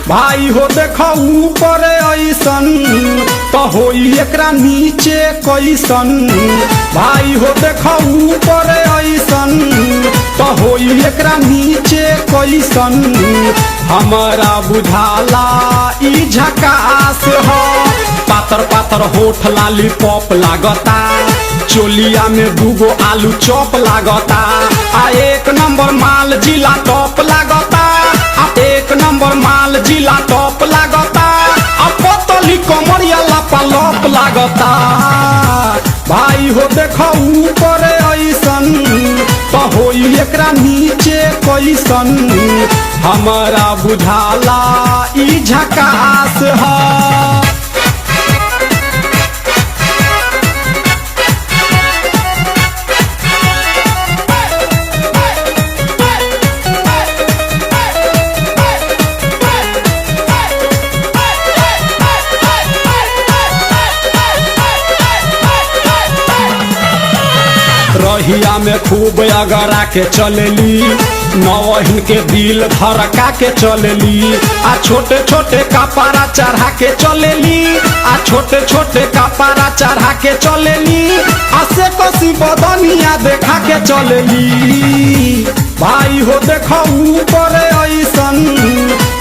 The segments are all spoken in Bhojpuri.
भाई हो देखो ऊपर ऐसन तो होई एकरा नीचे कैसन। भाई हो देखो ऊपर ऐसन तो होई एकरा नीचे कैसन। हमारा बुझाला ई झकास हो। पातर पातर होठ लाली पॉप लागता, चोलिया में दूगो आलू चॉप लागता। आ एक नंबर माल जिला टॉप लागता, आ एक नंबर माल जिला टॉप लागता। आ पतली कमरिया लापालॉप लागता। भाई हो देखो ऊपर ऐसन तो होई एकरा नीचे कैसन। हमारा बुझाला ई झकास है। रहिया में खूब अगरा के चलेली, नवहिन के दिल धड़का के चलेली। आ छोटे छोटे कपड़ा चढ़ा के चलेली, आ छोटे छोटे कपड़ा चढ़ा के चलेली। आ से कसी बदनिया देखा के चलेली। भाई हो देखो ऊपर ऐसन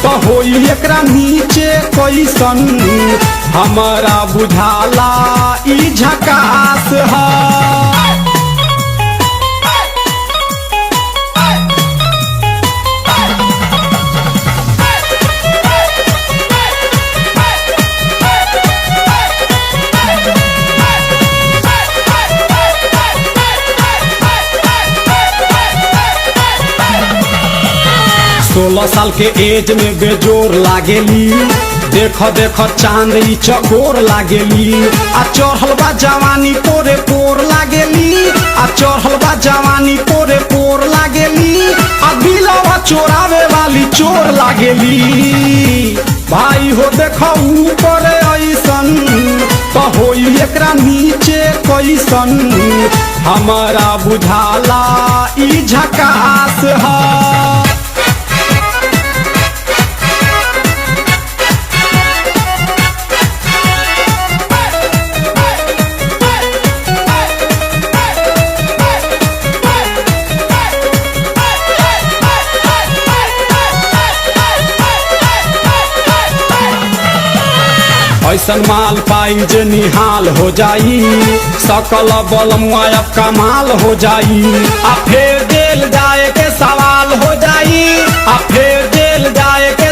तो होई एकरा नीचे कैसन। हमारा बुझाला ई झकास है। सोलह साल के एज में बेजोर लागेली, देखो देखो चांद ई चकोर लागेली। आ चढ़ल बा जवानी पोरे पोर लागेली, आ चढ़ल बा जवानी पोरे पोर लागेली। आ दिलवा चोरावे वाली चोर लागेली। भाई हो देखो ऊपर ऐसन तो होई एकरा नीचे कैसन। हमारा बुझाला ई झकास है। ऐसन माल पाई जे निहाल हो जाई, सकल बल मुआयब कमाल हो जाई। आ फेर जेल जाए के सवाल हो जाई, आ फेर जेल जाए के